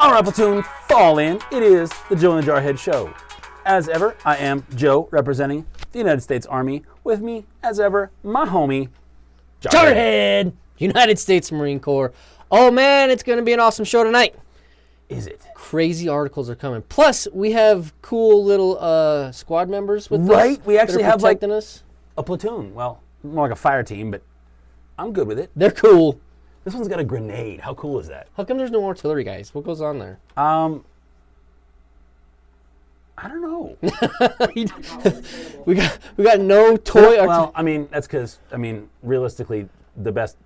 All right, platoon, fall in. It is the Joe and the Jarhead Show. As ever, I am Joe, representing the United States Army. With me, as ever, my homie, Jarhead, United States Marine Corps. Oh man, it's going to be an awesome show tonight. Is it? Crazy articles are coming. Plus, we have cool little squad members with us. Right, we actually have like us. A platoon. Well, more like a fire team, but I'm good with it. They're cool. This one's got a grenade. How cool is that? How come there's no artillery guys? What goes on there? I don't know. we got no toy. Well, I mean, that's because, realistically, the best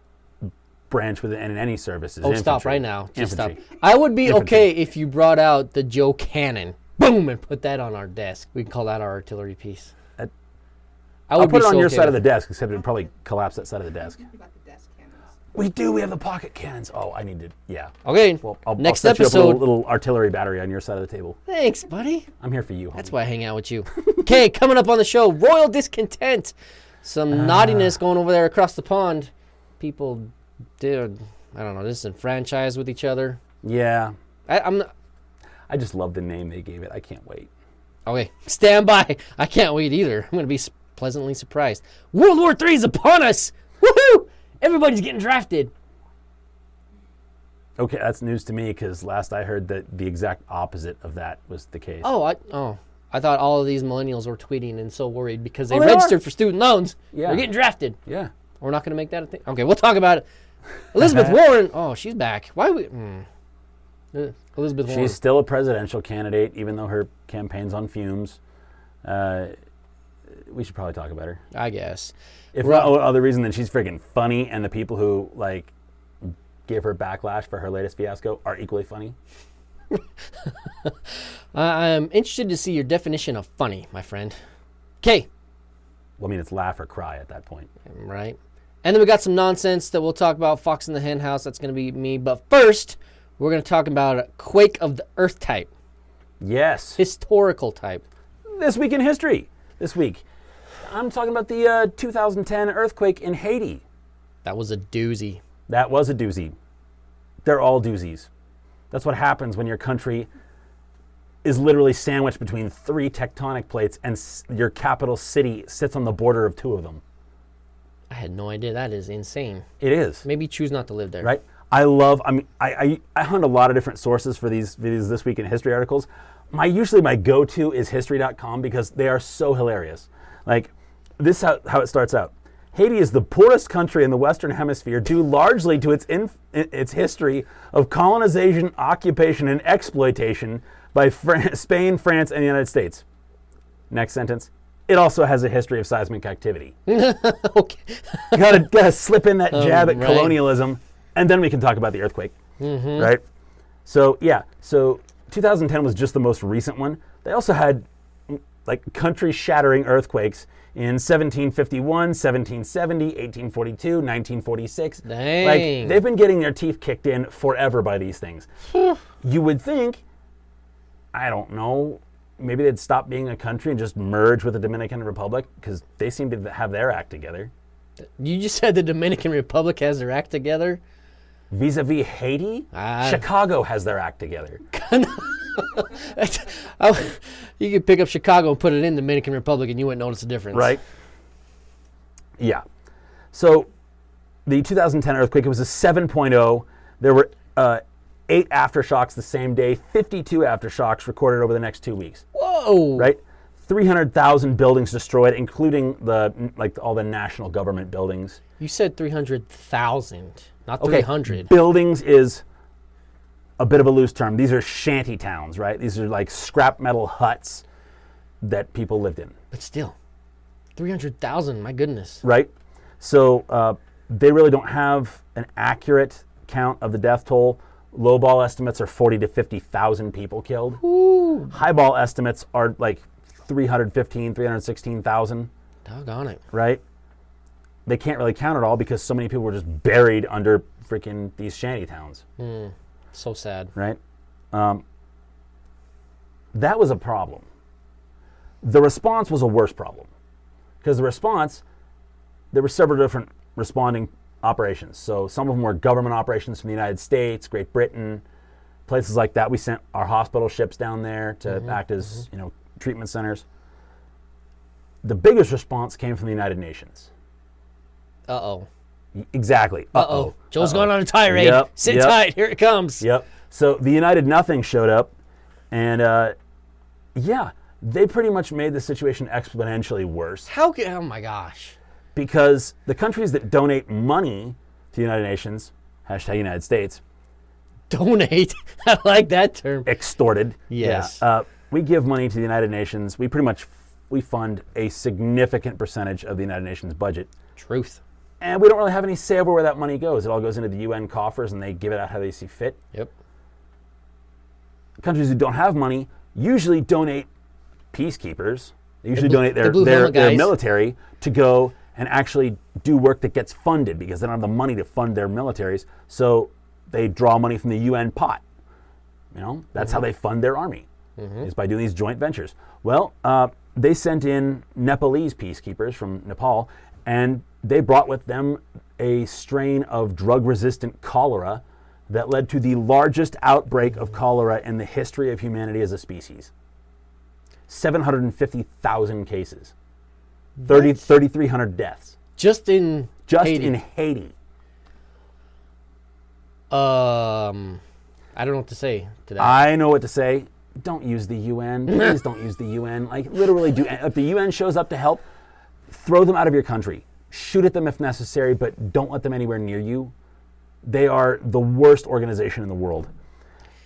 branch within any service is infantry. Stop right now. Just infantry. stop. I would be Infantry. okay if you brought out the Joe Cannon. Boom, and put that on our desk. We can call that our artillery piece. I'll put it on your side of the desk, except it would probably collapse that side of the desk. We got the desk cannons. We do. We have the pocket cannons. Oh, I need to. Yeah. Okay. Well, next I'll set you up episode. a little artillery battery on your side of the table. Thanks, buddy. I'm here for you. Homie. That's why I hang out with you. Okay, coming up on the show, royal discontent. Some naughtiness going over there across the pond. People, dude, I don't know, disenfranchised with each other. Yeah. I'm not. I just love the name they gave it. I can't wait. Okay, stand by. I can't wait either. I'm going to be pleasantly surprised. World War III is upon us. Woohoo! Everybody's getting drafted. Okay, that's news to me because last I heard that the exact opposite of that was the case. I thought all of these millennials were tweeting and so worried because they they registered are. for student loans. Yeah. They're getting drafted. Yeah. We're not going to make that a thing. Okay, we'll talk about it. Elizabeth Warren. Oh, she's back. Why we? Elizabeth Warren. She's still a presidential candidate, even though her campaign's on fumes. We should probably talk about her. I guess. If not other reason than she's freaking funny, and the people who give her backlash for her latest fiasco are equally funny. I'm interested to see your definition of funny, my friend. Okay. Well, it's laugh or cry at that point. Right. And then we got some nonsense that we'll talk about. Fox in the Henhouse. That's going to be me. But first, we're going to talk about a quake of the earth type. Yes. Historical type. This week in history. This week. I'm talking about the 2010 earthquake in Haiti. That was a doozy. That was a doozy. They're all doozies. That's what happens when your country is literally sandwiched between three tectonic plates and your capital city sits on the border of two of them. I had no idea. That is insane. It is. Maybe choose not to live there. Right? I hunt a lot of different sources for these This Week in History articles. Usually my go-to is history.com because they are so hilarious. This is how it starts out. Haiti is the poorest country in the Western Hemisphere due largely to its history of colonization, occupation, and exploitation by Spain, France, and the United States. Next sentence. It also has a history of seismic activity. Okay. You gotta slip in that jab at right. colonialism, and then we can talk about the earthquake. Mm-hmm. Right? So 2010 was just the most recent one. They also had country-shattering earthquakes in 1751, 1770, 1842, 1946. Dang. They've been getting their teeth kicked in forever by these things. You would think, I don't know, maybe they'd stop being a country and just merge with the Dominican Republic because they seem to have their act together. You just said the Dominican Republic has their act together? Vis-a-vis Haiti, Chicago has their act together. You could pick up Chicago and put it in the Dominican Republic and you wouldn't notice the difference. Right? Yeah. So the 2010 earthquake, it was a 7.0. There were 8 aftershocks the same day, 52 aftershocks recorded over the next 2 weeks. Whoa! Right? 300,000 buildings destroyed, including all the national government buildings. You said 300,000, not 300. Buildings is a bit of a loose term. These are shanty towns, right? These are scrap metal huts that people lived in. But still, 300,000, my goodness. Right? So they really don't have an accurate count of the death toll. Lowball estimates are 40 to 50,000 people killed. Ooh. Highball estimates are 315, 316,000. Doggone it. Right? They can't really count it all because so many people were just buried under freaking these shanty towns. So sad. Right? That was a problem. The response was a worse problem. Because the response, there were several different responding operations. So some of them were government operations from the United States, Great Britain, places like that. We sent our hospital ships down there to act as treatment centers. The biggest response came from the United Nations. Uh-oh. Exactly. Uh-oh. Joel's going on a tirade. Yep. Sit tight. Here it comes. Yep. So the United Nothing showed up, and they pretty much made the situation exponentially worse. Oh my gosh. Because the countries that donate money to the United Nations, # United States, donate. I like that term. Extorted. Yes. Yeah. We give money to the United Nations. We fund a significant percentage of the United Nations budget. Truth. And we don't really have any say over where that money goes. It all goes into the UN coffers, and they give it out how they see fit. Yep. Countries who don't have money usually donate peacekeepers. They usually donate their military to go and actually do work that gets funded because they don't have the money to fund their militaries. So they draw money from the UN pot. That's how they fund their army, is by doing these joint ventures. Well, they sent in Nepalese peacekeepers from Nepal, and they brought with them a strain of drug-resistant cholera that led to the largest outbreak of cholera in the history of humanity as a species. 750,000 cases. 3,300 deaths. Just in Haiti. In Haiti. I don't know what to say to that. I know what to say. Don't use the UN. Please don't use the UN. Like, literally, if the UN shows up to help, throw them out of your country. Shoot at them if necessary, but don't let them anywhere near you. They are the worst organization in the world.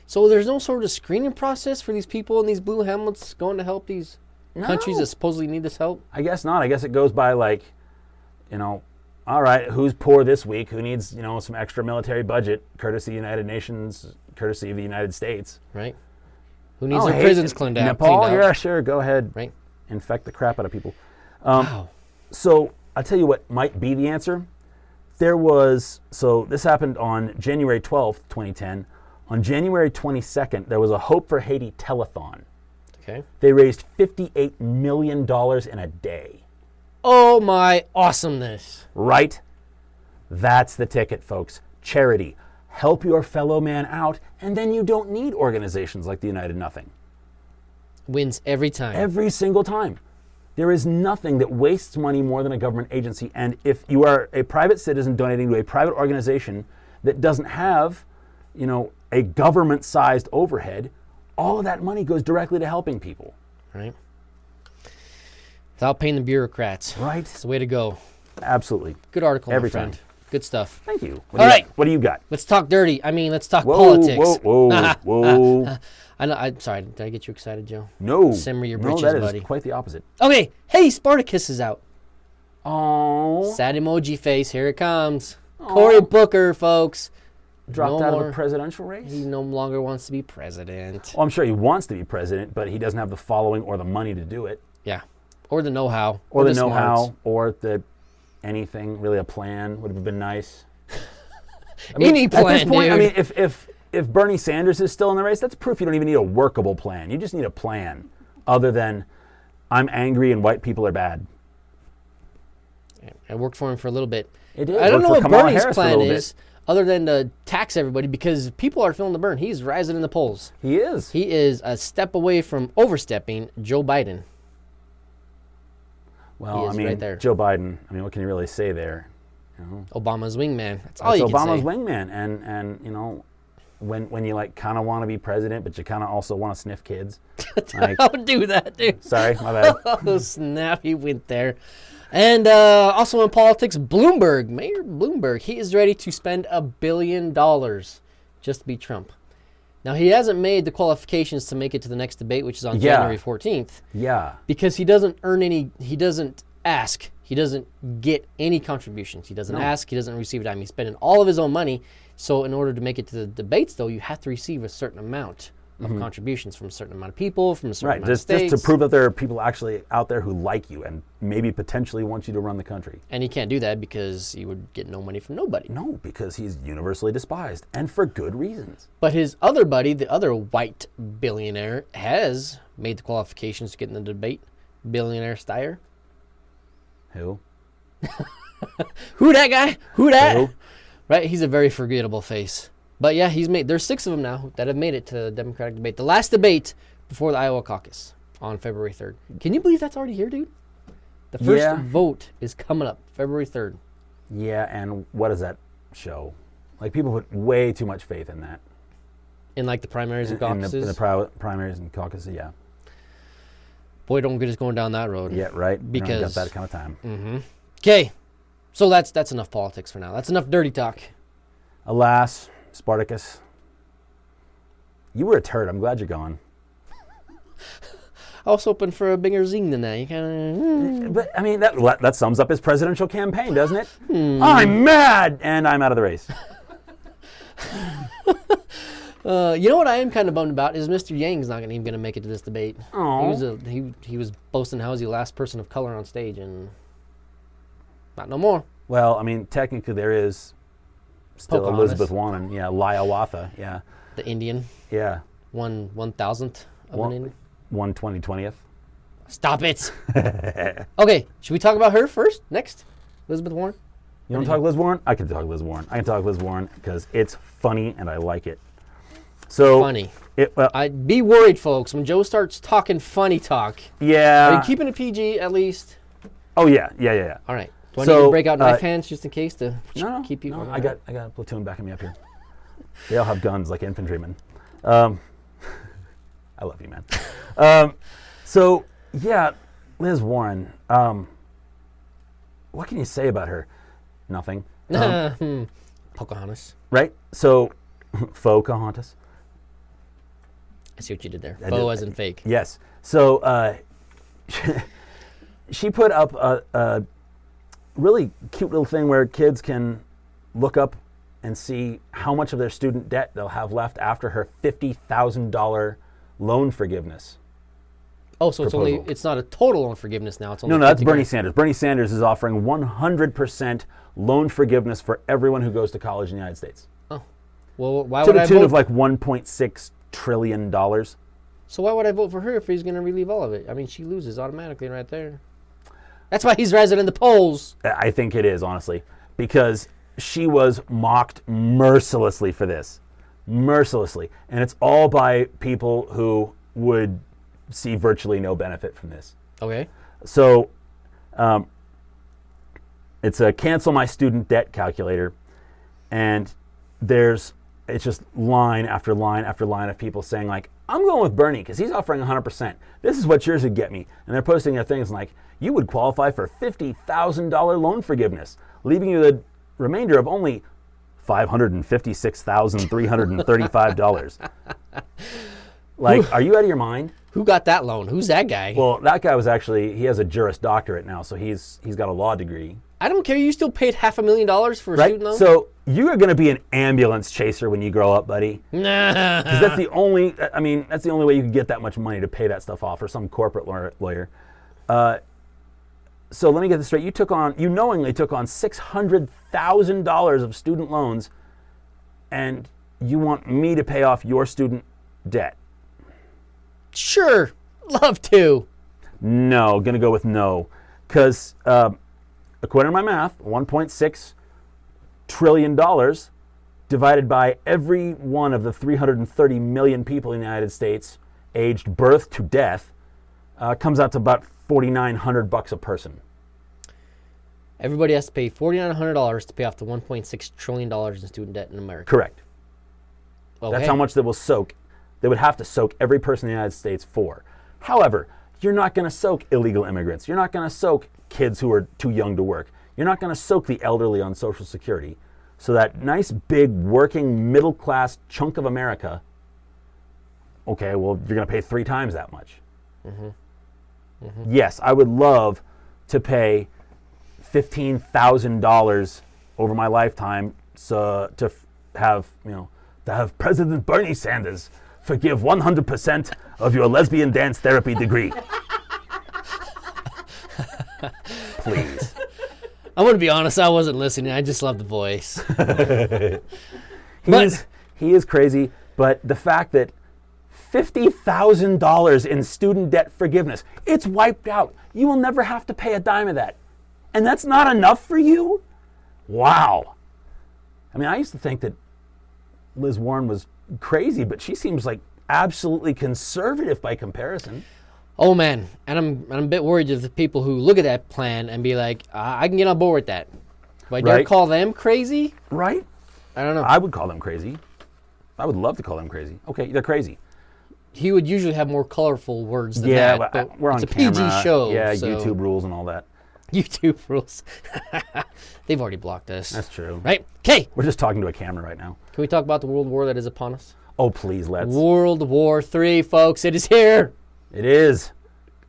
So there's no sort of screening process for these people in these blue helmets going to help these countries that supposedly need this help? I guess not. I guess it goes by all right, who's poor this week? Who needs, some extra military budget, courtesy of the United Nations, courtesy of the United States? Right. Who needs their prisons cleaned out? Nepal? Yeah, sure. Go ahead. Right. Infect the crap out of people. Wow. So I'll tell you what might be the answer. This happened on January 12th, 2010. On January 22nd, there was a Hope for Haiti telethon. Okay. They raised $58 million in a day. Oh my awesomeness. Right? That's the ticket, folks. Charity. Help your fellow man out, and then you don't need organizations like the United Nothing. Wins every time. Every single time. There is nothing that wastes money more than a government agency. And if you are a private citizen donating to a private organization that doesn't have, a government-sized overhead, all of that money goes directly to helping people. Right. Without paying the bureaucrats. Right. It's the way to go. Absolutely. Good article, Every my friend. time. Good stuff. Thank you. All right. What do you got? Let's talk dirty. Let's talk politics. Whoa. I know. I'm sorry. Did I get you excited, Joe? No. Simmer your britches, that is buddy. quite the opposite. Okay. Hey, Spartacus is out. Oh. Sad emoji face. Here it comes. Cory Booker, folks. Dropped out of a presidential race? He no longer wants to be president. Well, I'm sure he wants to be president, but he doesn't have the following or the money to do it. Yeah. Or the know-how. Or the know-how. smarts. Or anything. Really, a plan would have been nice. Any plan, at this point, dude. If Bernie Sanders is still in the race, that's proof you don't even need a workable plan. You just need a plan other than I'm angry and white people are bad. I worked for him for a little bit. It did. I don't know what Kamala Bernie's Harris for a plan little is, other than to tax everybody, because people are feeling the burn. He's rising in the polls. He is. He is a step away from overstepping Joe Biden. Well, right there. Joe Biden, what can you really say there? Obama's wingman. That's all It's you can Obama's say. wingman. And when you kind of want to be president, but you kind of also want to sniff kids. Don't do that, dude. Sorry, my bad. Oh, snap. He went there. And also in politics, Mayor Bloomberg, he is ready to spend $1 billion just to beat Trump. Now, he hasn't made the qualifications to make it to the next debate, which is on January 14th. Yeah. Because he doesn't ask. He doesn't get any contributions. He doesn't ask. He doesn't receive a dime. He's spending all of his own money. So in order to make it to the debates, though, you have to receive a certain amount of contributions from a certain amount of people, from a certain amount of states. Just to prove that there are people actually out there who like you and maybe potentially want you to run the country. And he can't do that because he would get no money from nobody. No, because he's universally despised, and for good reasons. But his other buddy, the other white billionaire, has made the qualifications to get in the debate. Billionaire Steyer. Who? Who that guy? Who that? Who? Right? He's a very forgettable face. But yeah, there's 6 of them now that have made it to the Democratic debate. The last debate before the Iowa caucus on February 3rd. Can you believe that's already here, dude? The first vote is coming up February 3rd. Yeah, and what does that show? Like, people put way too much faith in that. In like the primaries and caucuses? In the primaries and caucuses, yeah. Boy, don't get us going down that road. Yeah, right. Because we don't got that kind of time. Okay, so that's enough politics for now. That's enough dirty talk. Alas, Spartacus, you were a turd. I'm glad you're gone. I was hoping for a bigger zing than that. You kind of. But I mean, that sums up his presidential campaign, doesn't it? I'm mad, and I'm out of the race. You know what I am kind of bummed about is Mr. Yang's not even going to make it to this debate. Oh. He was boasting how he's the last person of color on stage, and not no more. Well, I mean, technically there is still Pocahontas. Elizabeth Warren, yeah, Liawatha, yeah. The Indian. Yeah. 1,000th of an Indian. 1/20/20th. Stop it. Okay, should we talk about her first? Next? Elizabeth Warren? You want to talk Liz Warren? I can talk Liz Warren. I can talk Liz Warren because it's funny and I like it. So funny. I'd be worried, folks, when Joe starts talking funny talk. Yeah. Are you keeping it PG at least? Oh, yeah. All right. Do I need to break out knife hands just in case to keep you? No, I got a platoon backing me up here. They all have guns like infantrymen. I love you, man. So, yeah, Liz Warren. What can you say about her? Nothing. Pocahontas. Right? So, Pocahontas. I see what you did there. Faux as in fake. Yes. So, she put up a really cute little thing where kids can look up and see how much of their student debt they'll have left after her $50,000 loan forgiveness. Oh, so it's not a total loan forgiveness now. It's only no, that's Bernie grand. Sanders. Bernie Sanders is offering 100% loan forgiveness for everyone who goes to college in the United States. Oh, well, why to would I vote? To the tune of like $1.6 trillion. So why would I vote for her if he's going to relieve all of it? I mean, she loses automatically right there. That's why he's rising in the polls. I think it is, honestly, because she was mocked mercilessly for this. Mercilessly. And it's all by people who would see virtually no benefit from this. Okay. So it's a cancel my student debt calculator, and it's just line after line after line of people saying like, I'm going with Bernie because he's offering 100%. This is what yours would get me. And they're posting their things like, you would qualify for $50,000 loan forgiveness, leaving you the remainder of only $556,335. Like, are you out of your mind? Who got that loan? Who's that guy? Well, that guy he has a Juris Doctorate now, so he's got a law degree. I don't care. You still paid $500,000 for a student loan? So you are going to be an ambulance chaser when you grow up, buddy. Nah. Because that's the only way you can get that much money to pay that stuff off, or some corporate lawyer. So let me get this straight. You knowingly took on $600,000 of student loans, and you want me to pay off your student debt. Sure. Love to. No, going to go with no. Because according to my math, $1.6 trillion divided by every one of the 330 million people in the United States aged birth to death comes out to about $4,900 a person. Everybody has to pay $4,900 to pay off the $1.6 trillion in student debt in America. Correct. Okay. That's how much they would have to soak every person in the United States for. However, you're not going to soak illegal immigrants. You're not going to soak kids who are too young to work. You're not going to soak the elderly on Social Security. So that nice, big, working, middle-class chunk of America, okay, well, you're going to pay 3 times that much. Mm-hmm. Mm-hmm. Yes, I would love to pay $15,000 over my lifetime to have President Bernie Sanders forgive 100% of your lesbian dance therapy degree. Please. I'm going to be honest, I wasn't listening. I just love the voice. He is crazy, but the fact that $50,000 in student debt forgiveness, it's wiped out. You will never have to pay a dime of that. And that's not enough for you? Wow. I mean, I used to think that Liz Warren was crazy, but she seems like absolutely conservative by comparison. Oh man, and I'm a bit worried of the people who look at that plan and be like, I can get on board with that. But do I call them crazy? Right? I don't know. I would call them crazy. I would love to call them crazy. Okay, they're crazy. He would usually have more colorful words than that. But we're on it's a camera. PG show. Yeah, so. YouTube rules and all that. YouTube rules. They've already blocked us. That's true. Right? Okay. We're just talking to a camera right now. Can we talk about the World War that is upon us? Oh, please, let's. World War III, folks. It is here. It is.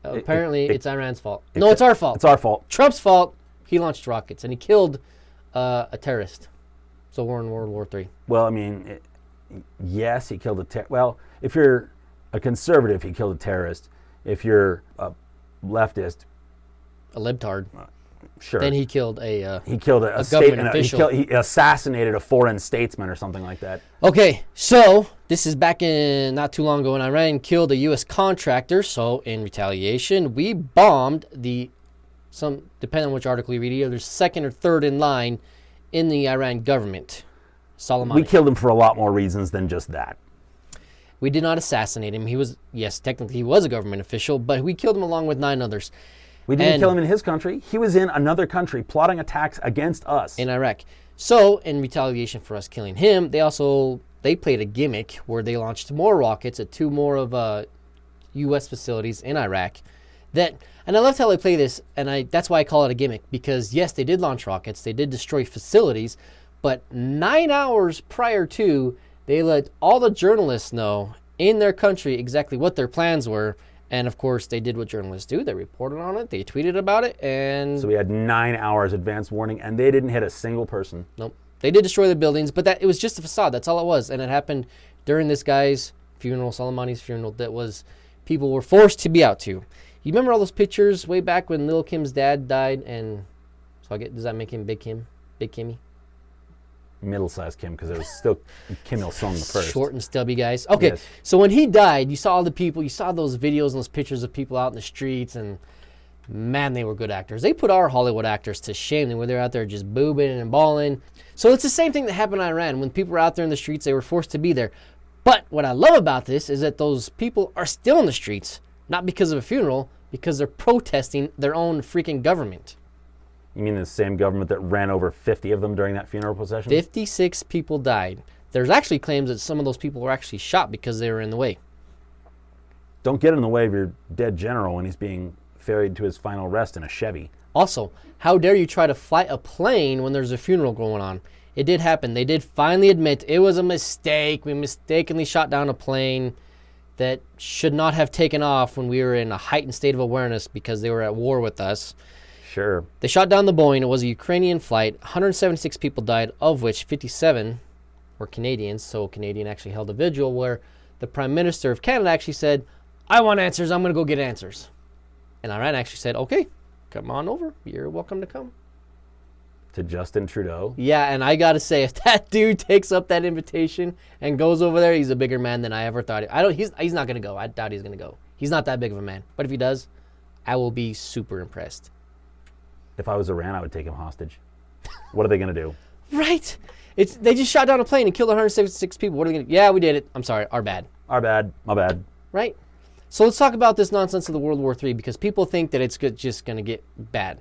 Apparently, it's Iran's fault. No, it's our fault. It's our fault. Trump's fault. He launched rockets, and he killed a terrorist. So we're in World War III. Well, I mean, yes, he killed a well, if you're a conservative, he killed a terrorist. If you're a leftist, a libtard. Sure. Then he killed a government official. He assassinated a foreign statesman or something like that. Okay, so this is back in not too long ago when Iran killed a U.S. contractor. So in retaliation, we bombed depending on which article you read, either second or third in line in the Iran government. Soleimani. We killed him for a lot more reasons than just that. We did not assassinate him. Technically he was a government official, but we killed him along with 9 others. We didn't kill him in his country. He was in another country plotting attacks against us. In Iraq. So, in retaliation for us killing him, they played a gimmick where they launched more rockets at 2 more of U.S. facilities in Iraq. And I loved how they play this, and that's why I call it a gimmick, because yes, they did launch rockets, they did destroy facilities, but 9 hours prior to, they let all the journalists know in their country exactly what their plans were. And of course, they did what journalists do. They reported on it. They tweeted about it. And so we had 9 hours advance warning, and they didn't hit a single person. Nope. They did destroy the buildings, but it was just a facade. That's all it was. And it happened during this guy's funeral, Soleimani's funeral, people were forced to be out to. You remember all those pictures way back when Lil Kim's dad died? And so does that make him Big Kim? Big Kimmy? Middle-sized Kim, because it was still Kim Il-sung the first. Short and stubby guys. Okay, yes. So when he died, you saw all the people, you saw those videos and those pictures of people out in the streets, and man, they were good actors. They put our Hollywood actors to shame. They were out there just boobing and balling. So it's the same thing that happened in Iran. When people were out there in the streets, they were forced to be there. But what I love about this is that those people are still in the streets, not because of a funeral, because they're protesting their own freaking government. You mean the same government that ran over 50 of them during that funeral procession? 56 people died. There's actually claims that some of those people were actually shot because they were in the way. Don't get in the way of your dead general when he's being ferried to his final rest in a Chevy. Also, how dare you try to fly a plane when there's a funeral going on? It did happen. They did finally admit it was a mistake. We mistakenly shot down a plane that should not have taken off when we were in a heightened state of awareness because they were at war with us. Sure. They shot down the Boeing. It was a Ukrainian flight. 176 people died, of which 57 were Canadians. So Canadian actually held a vigil where the Prime Minister of Canada actually said, I want answers. I'm going to go get answers. And Iran actually said, okay, come on over. You're welcome to come. To Justin Trudeau. Yeah, and I got to say, if that dude takes up that invitation and goes over there, he's a bigger man than I ever thought. He's not going to go. I doubt he's going to go. He's not that big of a man. But if he does, I will be super impressed. If I was Iran, I would take him hostage. What are they going to do? Right. They just shot down a plane and killed 176 people. What are they going to do? Yeah, we did it. I'm sorry. Our bad. Our bad. My bad. Right. So let's talk about this nonsense of the World War III because people think that it's just going to get bad.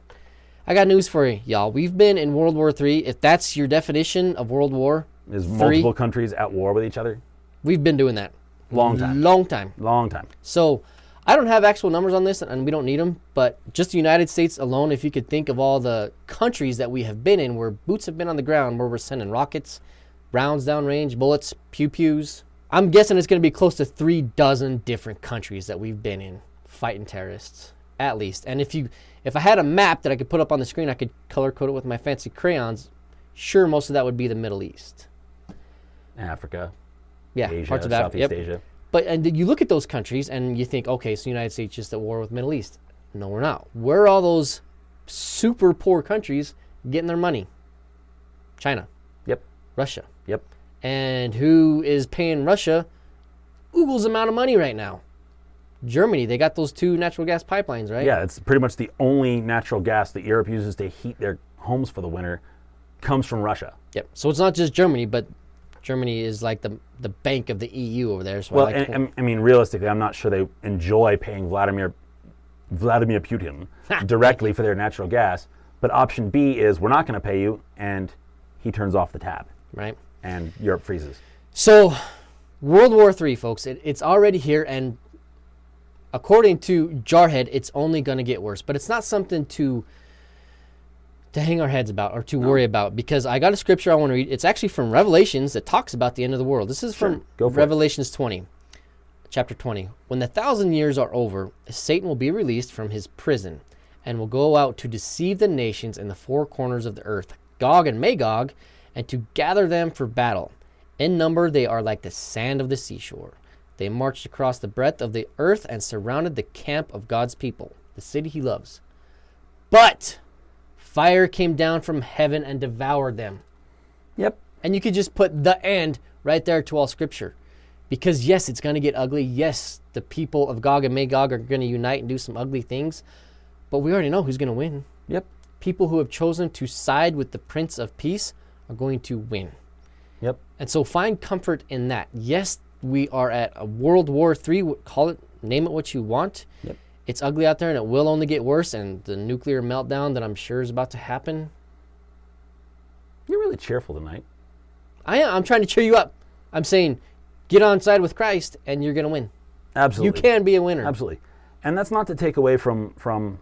I got news for you, y'all. We've been in World War III. If that's your definition of World War Is multiple countries at war with each other? We've been doing that. Long time. Long time. Long time. So I don't have actual numbers on this, and we don't need them, but just the United States alone, if you could think of all the countries that we have been in where boots have been on the ground, where we're sending rockets, rounds downrange, bullets, pew-pews, I'm guessing it's going to be close to 36 different countries that we've been in fighting terrorists, at least. And if I had a map that I could put up on the screen, I could color code it with my fancy crayons, sure, most of that would be the Middle East. Africa. Yeah, Asia, parts of Africa. Southeast Asia. But and you look at those countries and you think, okay, so the United States just at war with Middle East. No, we're not. Where are all those super poor countries getting their money? China. Yep. Russia. Yep. And who is paying Russia oogles amount of money right now? Germany. They got those 2 natural gas pipelines, right? Yeah, it's pretty much the only natural gas that Europe uses to heat their homes for the winter comes from Russia. Yep. So it's not just Germany, but Germany is like the bank of the EU over there. So Well, I like I mean, realistically, I'm not sure they enjoy paying Vladimir Putin directly for their natural gas. But option B is we're not going to pay you, and he turns off the tap, right. and Europe freezes. So, World War III, folks, it's already here, and according to Jarhead, it's only going to get worse. But it's not something to hang our heads about or to worry about, because I got a scripture I want to read. It's actually from Revelations that talks about the end of the world. This is from Revelations 20, chapter 20. When the 1,000 years are over, Satan will be released from his prison and will go out to deceive the nations in the four corners of the earth, Gog and Magog, and to gather them for battle. In number, they are like the sand of the seashore. They marched across the breadth of the earth and surrounded the camp of God's people, the city he loves. But fire came down from heaven and devoured them. Yep. And you could just put the end right there to all scripture. Because yes, it's going to get ugly. Yes, the people of Gog and Magog are going to unite and do some ugly things. But we already know who's going to win. Yep. People who have chosen to side with the Prince of Peace are going to win. Yep. And so find comfort in that. Yes, we are at a World War III. Call it, name it what you want. Yep. It's ugly out there, and it will only get worse. And the nuclear meltdown that I'm sure is about to happen. You're really cheerful tonight. I am. I'm trying to cheer you up. I'm saying, get on side with Christ, and you're going to win. Absolutely. You can be a winner. Absolutely. And that's not to take away from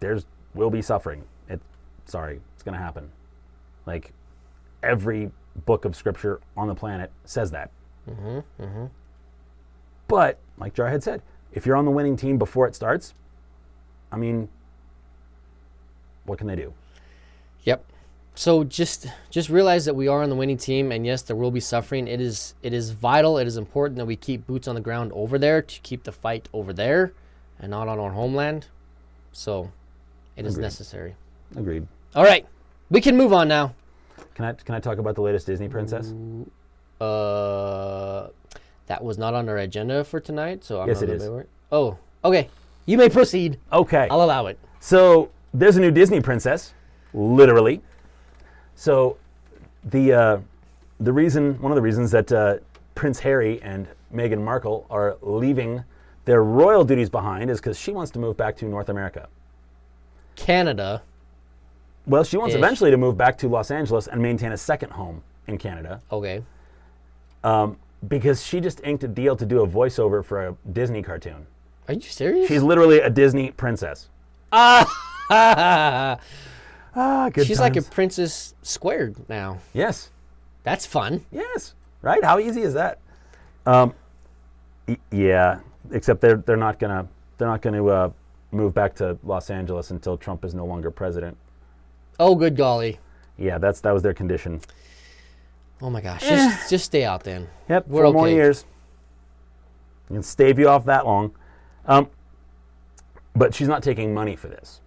there's will be suffering. It's going to happen. Like, every book of scripture on the planet says that. But, like Jarhead said, if you're on the winning team before it starts, I mean, what can they do? Yep. So just realize that we are on the winning team, and yes, there will be suffering. It is vital. It is important that we keep boots on the ground over there to keep the fight over there and not on our homeland. So it is necessary. Agreed. All right. We can move on now. Can I talk about the latest Disney princess? That was not on our agenda for tonight, so I'm yes, not it is. Oh, okay. You may proceed. Okay. I'll allow it. So there's a new Disney princess, literally. So one of the reasons that Prince Harry and Meghan Markle are leaving their royal duties behind is because she wants to move back to North America. Canada. Well, she wants eventually to move back to Los Angeles and maintain a second home in Canada. Okay. Because she just inked a deal to do a voiceover for a Disney cartoon. Are you serious? She's literally a Disney princess. Good She's times. like a princess squared now. Yes. That's fun. Yes. Right? How easy is that? Yeah. Except they're not gonna move back to Los Angeles until Trump is no longer president. Oh, good golly. Yeah, that was their condition. Oh my gosh. Just stay out then. Yep. We're 4 more okay. years. You can stave you off that long. But she's not taking money for this.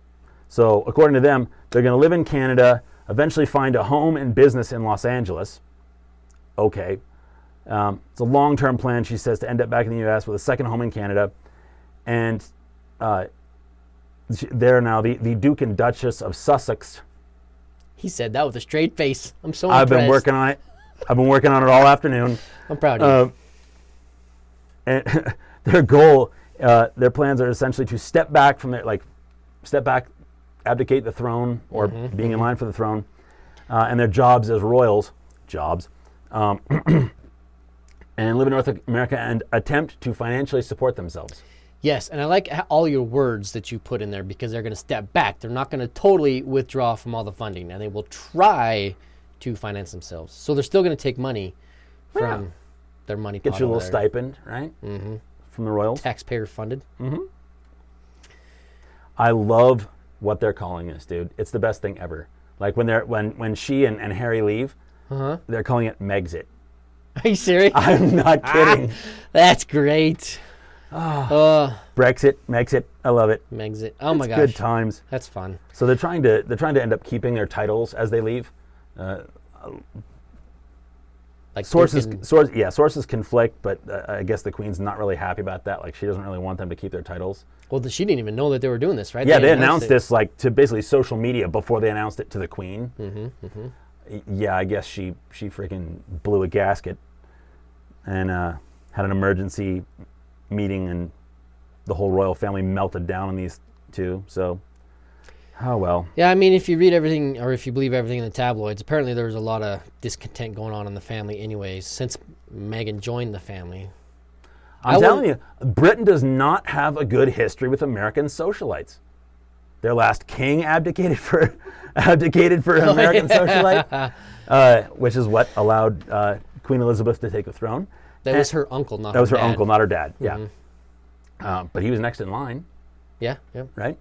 So according to them, they're going to live in Canada, eventually find a home and business in Los Angeles. Okay. It's a long-term plan, she says, to end up back in the U.S. with a second home in Canada. And they're now the Duke and Duchess of Sussex. He said that with a straight face. I'm so I've impressed. been working on it. I've been working on it all afternoon. I'm proud of you. And their goal, their plans are essentially to step back, abdicate the throne, or being in line for the throne, and their jobs as royals, and live in North America and attempt to financially support themselves. Yes, and I like all your words that you put in there, because they're going to step back. They're not going to totally withdraw from all the funding, and they will try to finance themselves. So they're still going to take money from their money pot. Get you a little over there. stipend, right? Mm-hmm. From the royals. Taxpayer funded. Mm-hmm. I love what they're calling this, dude. It's the best thing ever. Like when she and Harry leave, they're calling it Meghxit. Are you serious? I'm not kidding. That's great. Brexit, Meghxit, I love it. Meghxit. Oh my gosh. Good times. That's fun. So they're trying to end up keeping their titles as they leave. Like sources conflict, but I guess the Queen's not really happy about that. Like, she doesn't really want them to keep their titles. Well, she didn't even know that they were doing this, right? Yeah, they announced this like to basically social media before they announced it to the Queen. yeah, I guess she freaking blew a gasket and had an emergency meeting, and the whole royal family melted down on these two. So, oh well. Yeah, I mean, if you read everything, or if you believe everything in the tabloids, apparently there was a lot of discontent going on in the family anyways, since Meghan joined the family. I'm telling you, Britain does not have a good history with American socialites. Their last king abdicated for an American socialite, which is what allowed Queen Elizabeth to take the throne. That was her uncle, not her dad. That was her uncle, not her dad. Yeah, but he was next in line. Yeah, yeah. Right.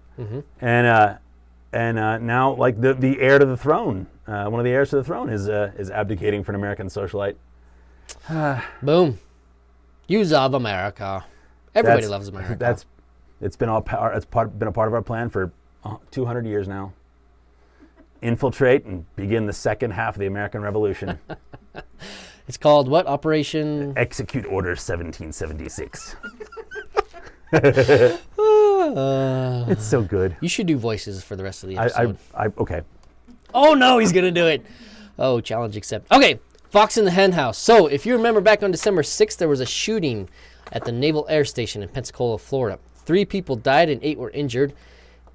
And now, like the heir to the throne, one of the heirs to the throne is abdicating for an American socialite. Boom. Use of America. Everybody loves America. It's been a part of our plan for 200 years now. Infiltrate and begin the second half of the American Revolution. It's called what? Operation Execute Order 1776. It's so good. You should do voices for the rest of the episode. Okay. Oh no, he's gonna do it. Oh, challenge accepted. Okay, Fox in the Henhouse. So, if you remember back on December 6th, there was a shooting at the Naval Air Station in Pensacola, Florida. 3 people died and 8 were injured.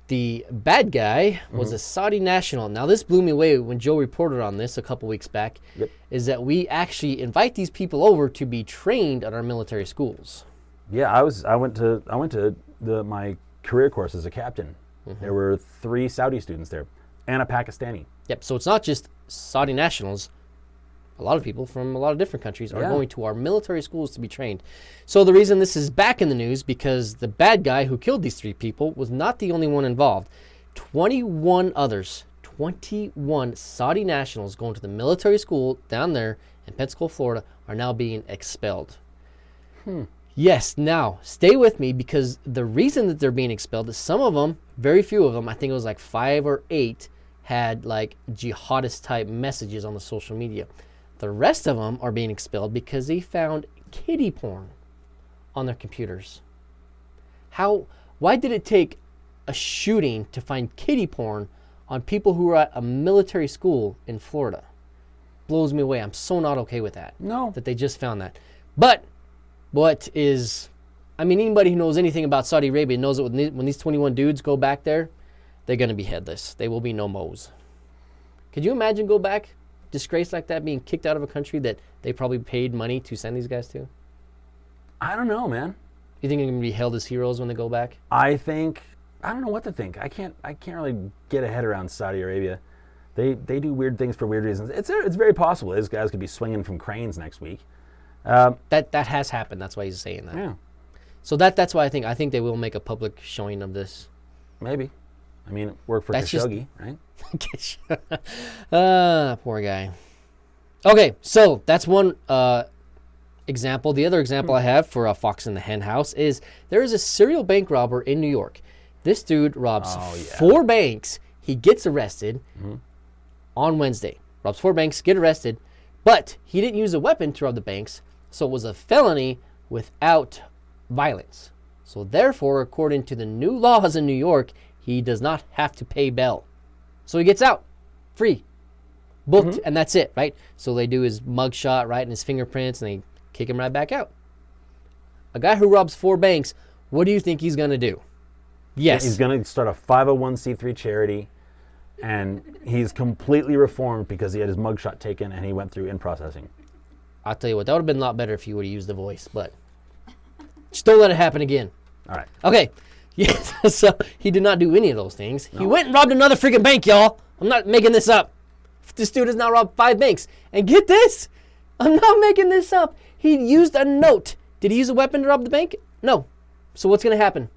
The bad guy was a Saudi national. Now, this blew me away when Joe reported on this a couple weeks back. Yep. Is that we actually invite these people over to be trained at our military schools. Yeah, I went to my career course as a captain. There were 3 Saudi students there and a Pakistani. Yep. So it's not just Saudi nationals. A lot of people from a lot of different countries are going to our military schools to be trained. So the reason this is back in the news, because the bad guy who killed these 3 people was not the only one involved. 21 others, 21 Saudi nationals going to the military school down there in Pensacola, Florida, are now being expelled. Yes, now, stay with me, because the reason that they're being expelled is some of them, very few of them, I think it was like 5 or 8, had like jihadist type messages on the social media. The rest of them are being expelled because they found kiddie porn on their computers. Why did it take a shooting to find kiddie porn on people who were at a military school in Florida? Blows me away. I'm so not okay with that. No. That they just found that. But anybody who knows anything about Saudi Arabia knows that when these 21 dudes go back there, they're going to be headless. They will be no mo's. Could you imagine go back? Disgrace like that, being kicked out of a country that they probably paid money to send these guys to? I don't know, man. You think they're going to be held as heroes when they go back? I don't know what to think. I can't really get a head around Saudi Arabia. They do weird things for weird reasons. It's very possible these guys could be swinging from cranes next week. That has happened. That's why he's saying that. Yeah. So that's why I think they will make a public showing of this. Maybe. I mean, it worked for Khashoggi, right? Poor guy. Okay, so that's one example. The other example I have for Fox in the Henhouse is there is a serial bank robber in New York. This dude robs 4 banks. He gets arrested on Wednesday. Robs 4 banks, get arrested, but he didn't use a weapon to rob the banks, so it was a felony without violence. So therefore, according to the new laws in New York, he does not have to pay bail. So he gets out, free, booked, and that's it, right? So they do his mugshot, right, and his fingerprints, and they kick him right back out. A guy who robs 4 banks, what do you think he's going to do? Yes. He's going to start a 501c3 charity, and he's completely reformed because he had his mugshot taken and he went through in processing. I'll tell you what, that would have been a lot better if you would have used the voice, but just don't let it happen again. All right. Okay. Yes, so he did not do any of those things. No. He went and robbed another freaking bank, y'all. I'm not making this up. This dude has now robbed 5 banks. And get this, I'm not making this up. He used a note. Did he use a weapon to rob the bank? No. So what's going to happen?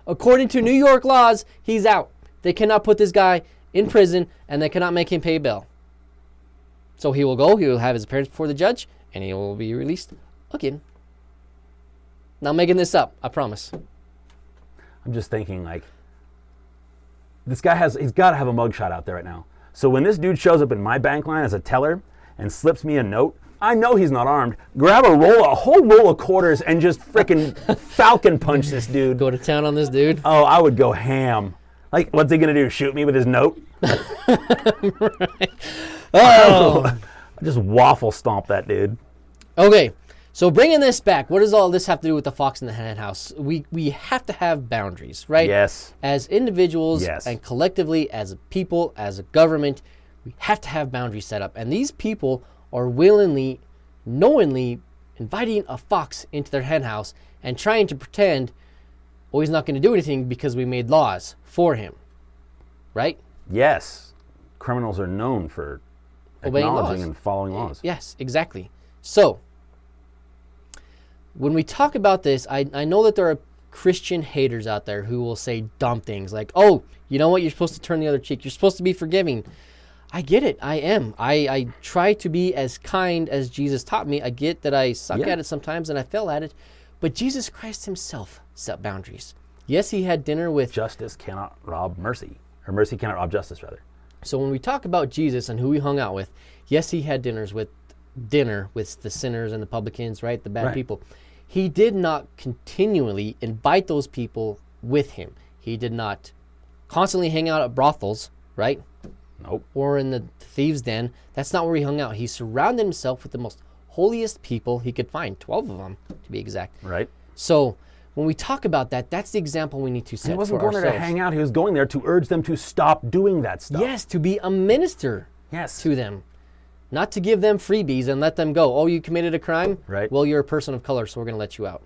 According to New York laws, he's out. They cannot put this guy in prison, and they cannot make him pay bail. So he will go, he will have his appearance before the judge, and he will be released again. Not making this up, I promise. I'm just thinking, like, this guy he's got to have a mugshot out there right now. So when this dude shows up in my bank line as a teller and slips me a note, I know he's not armed. Grab a whole roll of quarters and just frickin' falcon punch this dude. Go to town on this dude? Oh, I would go ham. Like, what's he going to do, shoot me with his note? Oh. Just waffle stomp that dude. Okay, so bringing this back, what does all this have to do with the fox in the hen house? We have to have boundaries, right? Yes. As individuals Yes. and collectively, as a people, as a government, we have to have boundaries set up. And these people are willingly, knowingly inviting a fox into their hen house and trying to pretend, oh, he's not going to do anything because we made laws for him, right? Yes. Criminals are known for Obeying acknowledging laws. and following laws. Yes, exactly. So, when we talk about this, I know that there are Christian haters out there who will say dumb things like, oh, you know what, you're supposed to turn the other cheek. You're supposed to be forgiving. I get it. I am. I try to be as kind as Jesus taught me. I get that I suck at it sometimes and I fail at it. But Jesus Christ himself set boundaries. Yes, he had dinner with... Justice cannot rob mercy. Or mercy cannot rob justice, rather. So when we talk about Jesus and who he hung out with, yes, he had dinner with the sinners and the publicans, right? The bad people. He did not continually invite those people with him. He did not constantly hang out at brothels, right? Nope. Or in the thieves' den. That's not where he hung out. He surrounded himself with the most holiest people he could find, 12 of them to be exact. Right. So when we talk about that, that's the example we need to set He wasn't for going ourselves. there to hang out. He was going there to urge them to stop doing that stuff. Yes, to be a minister Yes. to them. Not to give them freebies and let them go. Oh, you committed a crime? Right. Well, you're a person of color, so we're going to let you out.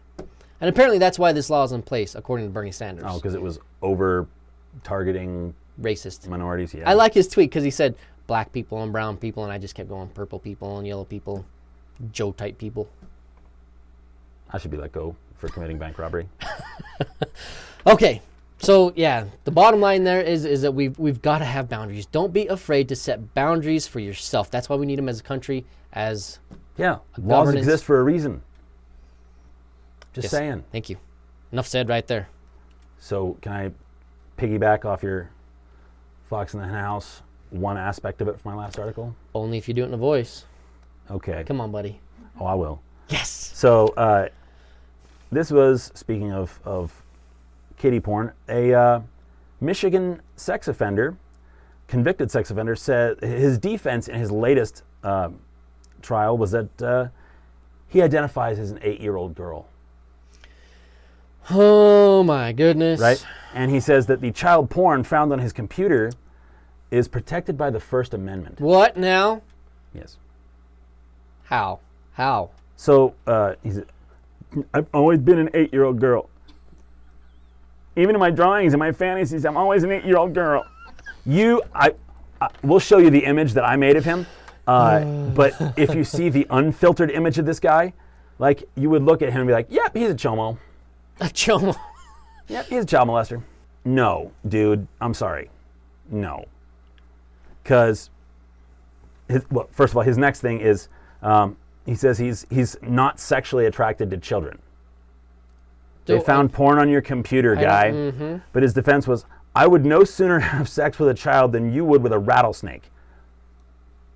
And apparently that's why this law is in place, according to Bernie Sanders. Oh, because it was over targeting Racist. minorities. Yeah. I like his tweet because he said black people and brown people, and I just kept going purple people and yellow people, Joe-type people. I should be let go for committing bank robbery. Okay, so yeah, the bottom line there is that we've got to have boundaries. Don't be afraid to set boundaries for yourself. That's why we need them as a country, as Yeah. Laws governance. exist for a reason. Just Yes. saying. Thank you. Enough said right there. So can I piggyback off your Fox in the Hen House, one aspect of it from my last article? Only if you do it in a voice. Okay. Come on, buddy. Oh, I will. Yes. So this was, speaking of kiddie porn, a Michigan sex offender, convicted sex offender, said his defense in his latest trial was that he identifies as an 8-year-old girl. Oh my goodness. Right? And he says that the child porn found on his computer is protected by the First Amendment. What now? Yes. How? How? So I've always been an 8-year-old girl. Even in my drawings and my fantasies, I'm always an 8-year-old girl. We'll show you the image that I made of him. But if you see the unfiltered image of this guy, like, you would look at him and be like, yep, he's a chomo. A chomo. Yep, he's a child molester. No, dude, I'm sorry. No. Because, well, first of all, his next thing is, he says he's not sexually attracted to children. They found porn on your computer, guy. But his defense was, I would no sooner have sex with a child than you would with a rattlesnake.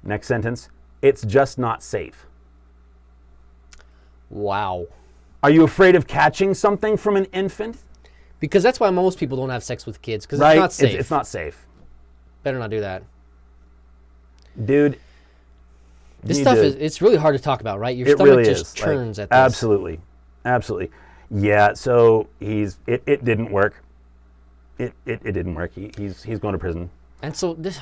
Next sentence, it's just not safe. Wow. Are you afraid of catching something from an infant? Because that's why most people don't have sex with kids, because Right? it's not safe. It's not safe. Better not do that. Dude. This you stuff need to- it's really hard to talk about, right? Your It stomach really just is. turns at this. Absolutely. Absolutely. Yeah, so it didn't work. It didn't work. He's going to prison. And so this,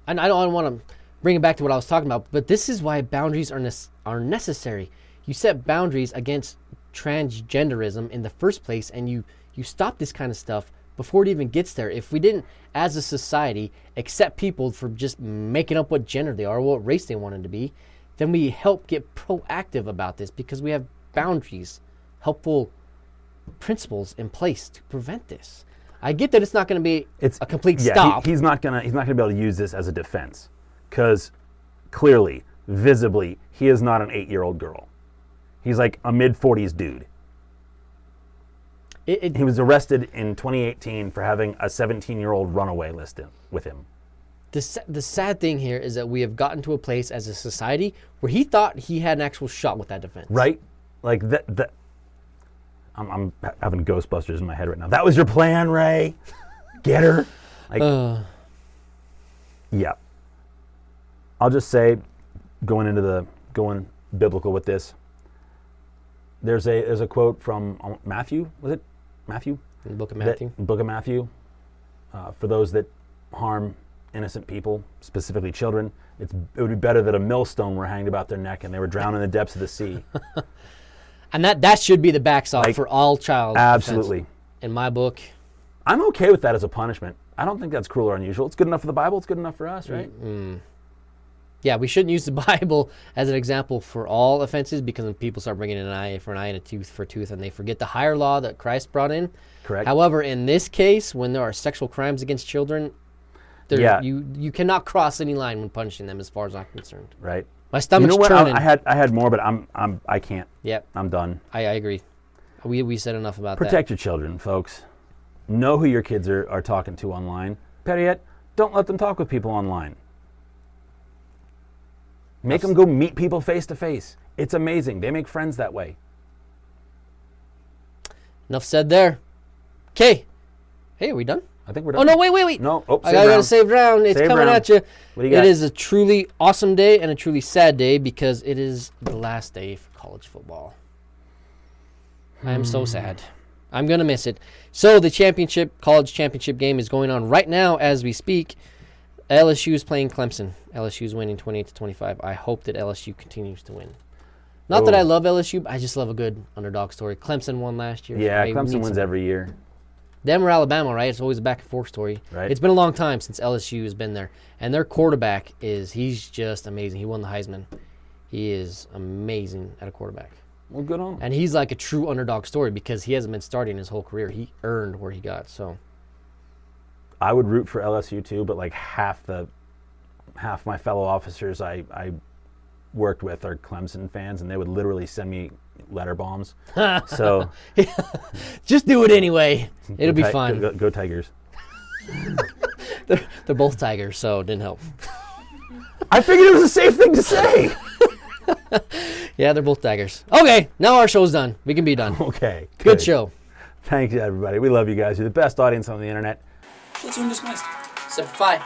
and I don't want to bring it back to what I was talking about, but this is why boundaries are necessary. You set boundaries against transgenderism in the first place, and you stop this kind of stuff before it even gets there. If we didn't, as a society, accept people for just making up what gender they are, what race they wanted to be, then we help get proactive about this because we have boundaries, helpful principles in place to prevent this. I get that it's not going to be a complete stop. He's not gonna be able to use this as a defense, because clearly, visibly, he is not an 8-year-old girl. He's like a mid-40s dude. He was arrested in 2018 for having a 17-year-old runaway listed with him. The sad thing here is that we have gotten to a place as a society where he thought he had an actual shot with that defense. Right? Like I'm having Ghostbusters in my head right now. That was your plan, Ray? Get her? Like, Yeah. I'll just say, going biblical with this, there's a quote from Matthew, was it? Matthew? In the book of Matthew. Book of Matthew. For those that harm innocent people, specifically children, it would be better that a millstone were hanged about their neck and they were drowned in the depths of the sea. And that should be the backstop for all child Absolutely. offense. In my book. I'm okay with that as a punishment. I don't think that's cruel or unusual. It's good enough for the Bible. It's good enough for us, right? Yeah, we shouldn't use the Bible as an example for all offenses, because when people start bringing in an eye for an eye and a tooth for a tooth, and they forget the higher law that Christ brought in. Correct. However, in this case, when there are sexual crimes against children, you cannot cross any line when punishing them, as far as I'm concerned. Right. My stomach's churning. I had more, but I can't. Yep. I'm done. I agree. We said enough about Protect your children, folks. Know who your kids are talking to online. Better yet, don't let them talk with people online. Make them go meet people face to face. It's amazing. They make friends that way. Enough said there. Okay. Hey, are we done? I think we're done. Oh, no, wait. No. I got to save round. It's coming at you. What do you got? It is a truly awesome day and a truly sad day, because it is the last day for college football. I am so sad. I'm going to miss it. So the college championship game is going on right now as we speak. LSU is playing Clemson. LSU is winning 28-25. I hope that LSU continues to win. Not that I love LSU, but I just love a good underdog story. Clemson won last year. Yeah, Clemson wins every year. Them or Alabama, right? It's always a back and forth story. Right. It's been a long time since LSU has been there. And their quarterback he's just amazing. He won the Heisman. He is amazing at a quarterback. Well, good on him. And he's like a true underdog story, because he hasn't been starting his whole career. He earned where he got, so. I would root for LSU too, but like half my fellow officers I worked with are Clemson fans, and they would literally send me letter bombs. So just do it anyway. It'll be fun. Go Tigers. They're both Tigers, so it didn't help. I figured it was a safe thing to say. Yeah, they're both Tigers. Okay, now our show's done. We can be done. Okay. Good show. Thank you, everybody. We love you guys. You're the best audience on the internet. Platoon dismissed. 7-5.